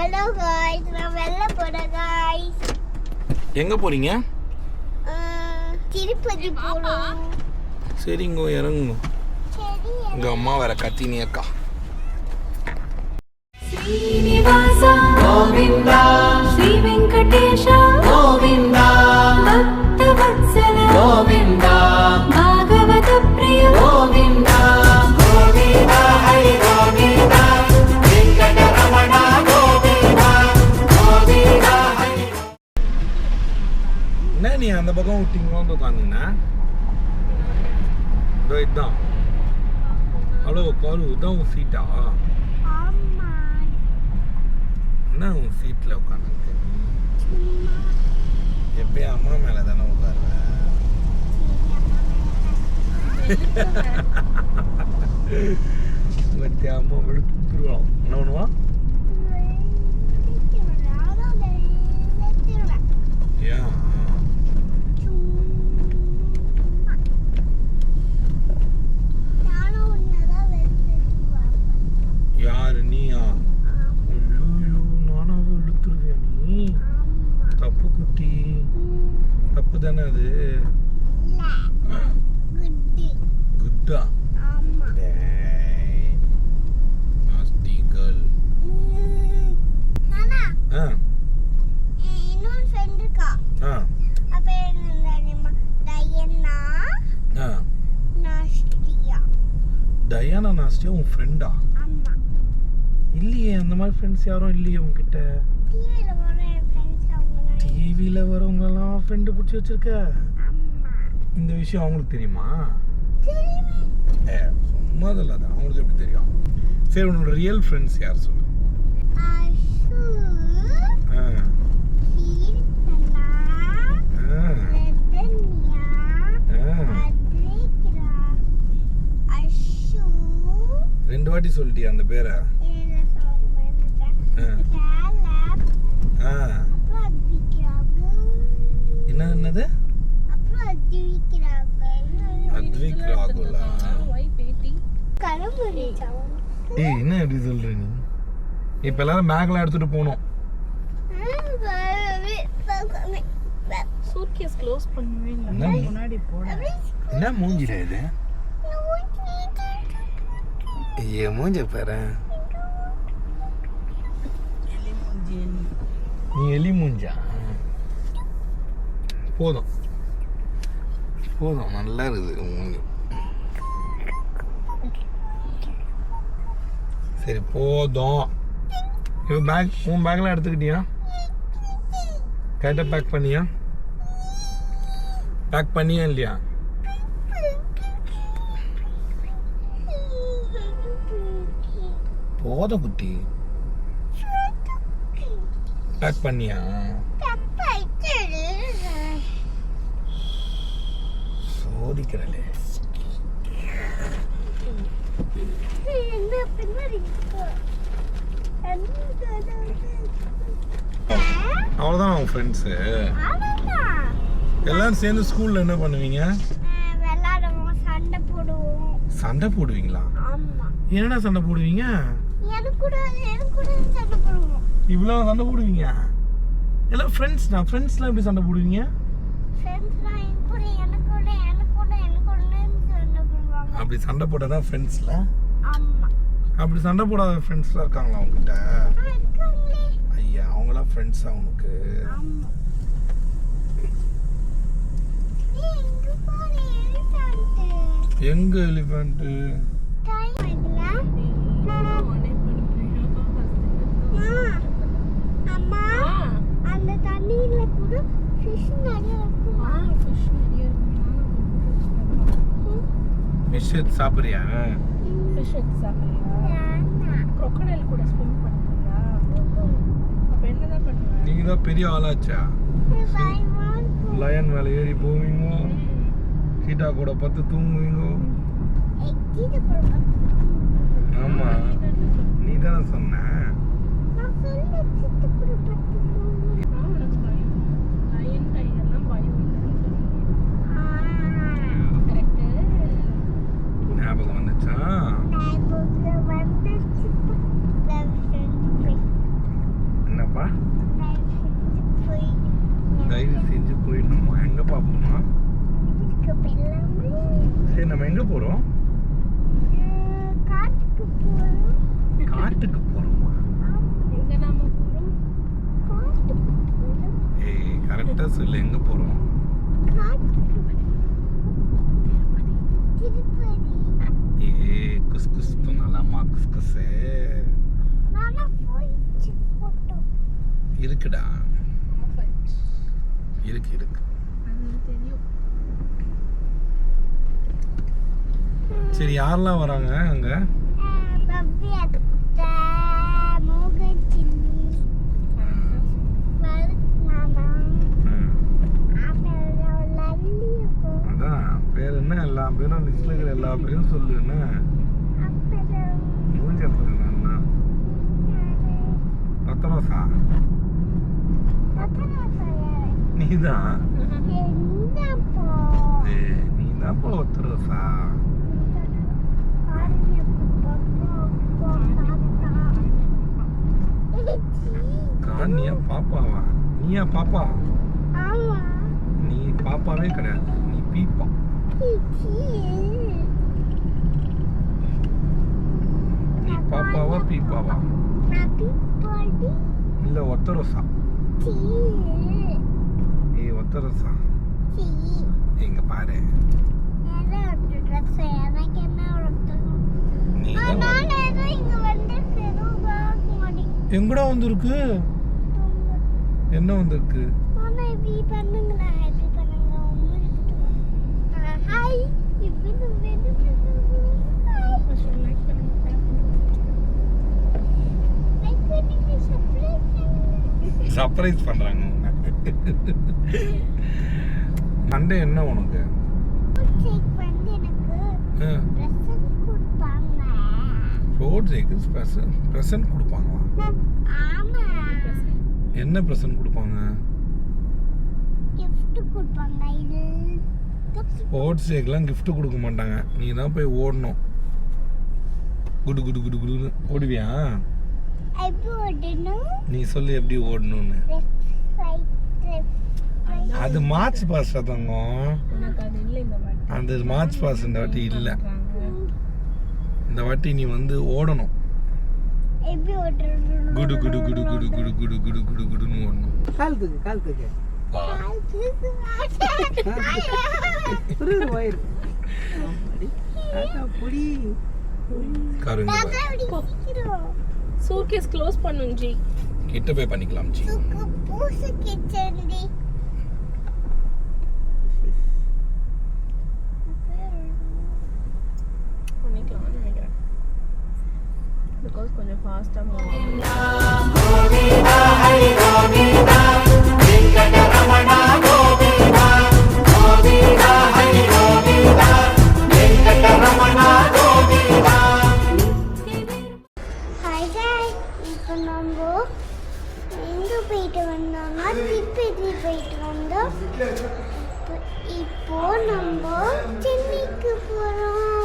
Hello guys நான் வெல்ல போறேன் गाइस. எங்க போறீங்க? திருப்பதி போறோம். சரிங்க இறங்குங்க. சரி. உங்க அம்மா வேற கத்தினே அக்கா. ஸ்ரீனிவாச கோவிந்தா ஸ்ரீ வெங்கடேஷ கோவிந்தா பக்தவத்சல கோவிந்தா பாகவத பிரிய கோவிந்தா கோவிந்தா ஹரி கோவிந்தா வெங்கடரமண கோவிந்தா கோவிந்தா ஹரி. என்ன நீ அந்த பக்கம் விட்டீங்களோன்னு உட்காந்துங்கண்ணா? இதோ இதுதான். ஹலோ காரு, இதான் உன் சீட்டா? ஆமா. என்ன உன் சீட்டில் உட்காந்துருக்கு? எப்பயும் அம்மா மேலே தானே உட்காருவேன். பத்தி அம்மா விழுத்துருவோம். என்ன பண்ணுவான்? ஏன்? யாரு நீயா? ஐயோ, நானாவே இழுத்துருவியா நீ? தப்பு குட்டி, தப்பு தானே அது. குட்டா? Nasty girl. டயானா நாஸ்டியா உன் ஃப்ரெண்டா? இல்லையே, அந்த மாதிரி ஃப்ரெண்ட்ஸ் யாரும் இல்லையே உன்கிட்ட. டிவியில் வரவங்கலாம் ஃப்ரெண்டு பிடிச்சி வச்சிருக்க. இந்த விஷயம் அவங்களுக்கு தெரியுமா? சும்மா இல்லாத, அவங்களுக்கு எப்படி தெரியும்? சரி, உன்னோட ரியல் ஃப்ரெண்ட்ஸ் யார் சொல்லு. ரெண்டு வாட்டி சொல்லிட்டியா அந்த பேரை? என்னது? அத்விக் ராகுலா. ஏய், என்ன எப்படி சொல்ற நீ? இப்ப எல்லாரும் பேக்ல எடுத்துட்டு போனோம். சூட்கேஸ் க்ளோஸ் பண்ணுவீங்க முன்னாடி போட. என்ன மூஞ்சில இது? ஏ மூஞ்ச பாரு. நீ எலி மூஞ்சா? போதும் போதும், நல்லா இருக்குது மூஞ்சி. சரி போதும். இப்போ பேக், உன் பேக்லாம் எடுத்துக்கிட்டியா? கரெக்டாக பேக் பண்ணியா? பேக் பண்ணியா இல்லையா? போதும் குட்டி, பேக் பண்ணியா? சோதிக்கிறலே. அவ்வளோதான் உன் ஃப்ரெண்ட்ஸு எல்லாரும் சேர்ந்து ஸ்கூல்ல என்ன பண்ணுவீங்க? விளையாடுவோம், சண்டை போடுவோம். சண்டை போடுவீங்களா? ஆமா. என்னடா சண்டை போடுவீங்க? எனக்கு கூட சண்டை போடுவோம். இவ்வளோ சண்டை போடுவீங்க? எல்லாம் ஃப்ரெண்ட்ஸ் தான். ஃப்ரெண்ட்ஸ்லாம் எப்படி சண்டை போடுவீங்க? ஃப்ரெண்ட்ஸ்லாம் எனக்கு கூட சண்டை போடுவாங்க. அப்படி சண்டை போட்டதான் ஃப்ரெண்ட்ஸ்ல? ஆமா. அப்படி சண்டை போடாத ஃப்ரெண்ட்ஸ்லாம் இருக்காங்களா உங்ககிட்ட? இருக்காங்களே. ஐயா, அவங்களாம் ஃப்ரெண்ட்ஸா உனக்கு? ஆமா. எங்க பாரு, எலிஃபண்ட். எங்க எலிஃபண்ட்? அம்மா, அந்த தண்ணியில கூட ஃபிஷ் நிறைய இருக்குமா? ஃபிஷ் நிறைய இருக்கு. ஃபிஷ் எடுத்து சாப்பிட்றியா? ஃபிஷ் எடுத்து சாப்பிட்றியா? crocodile கூட ஸ்விம் பண்ணுறியா? அப்ப என்னதான் பண்ணுவ? நீங்க தான் பெரிய ஆளாச்சா. லயன் மேலே ஏறி போவீங்க, சீட்டா கூட பத்து தூங்குவீங்க. ஆமா, நீ தானே சொன்ன. ஞாபகம் வந்துச்சா? தயவு செஞ்சு போயிடணுமா? எங்க பாப்போமா? சரி, நம்ம எங்க போறோம்? காட்டுக்கு போறோமா? எங்க நாம போறோம்? ஏய், கரெக்டா சொல்லு, எங்க போறோம்? ஏய், குஸ் குஸ் பண்ணலாமா? குஸ் குஸ் இருக்குடா, இருக்கு இருக்கு. அது தெரியும். சரி, யாரெல்லாம் வராங்க அங்க? அதான் பேர் என்ன? எல்லா பேரும் லிஸ்ட்ல இருக்கிற எல்லா பேரும் சொல்லு. என்ன மூஞ்ச பாருங்க. பத்தரோசா நீதான். நீதான் போல ஒத்தரோசா. காணியா பாப்பாவா? நீயா பாப்பா? நீ பாப்பாவே கிடையாது, நீ பீப்பா. நீ பாப்பாவா பீப்பாவா? இல்ல ஒத்தரோசா. ஏய், ஒத்தரோசா எங்க பாரு. எங்கடா வந்திருக்கு? என்ன வந்திருக்கு? சர்ப்ரைஸ் பண்றாங்க. மண்டே என்ன உனக்கு? ரோட் சைக்கிள் பிரசன்ட் கொடுப்பாங்களா? என்ன பிரசன்ட் கொடுப்பாங்க? ஸ்போர்ட்ஸ் சைக்கிள்லாம் gift கொடுக்க மாட்டாங்க. நீ தான் போய் ஓடணும். குடு குடு குடு குடு ஓடுவியா? நீ சொல்லு எப்படி ஓடணும்னு. அது மார்ச் பாஸ் தங்கம். அந்த மார்ச் பாஸ் இந்த வாட்டி இல்ல. இந்த வாட்டி நீ வந்து ஓடணும். குடு குடு குடு குடு குடு குடு குடு குடு குடுன்னு ஓடணும். கால் தூக்கு சூட்கேஸ் க்ளோஸ் பண்ணுங்க ஜி. கிட்ட போய் பண்ணிக்கலாம் ஜி. பண்ணிக்கலாம்னு நினைக்கிறேன். பிகாஸ் கொஞ்சம் ஃபாஸ்டா மூவ் இப்போ நம்ம சென்னைக்கு போறோம்.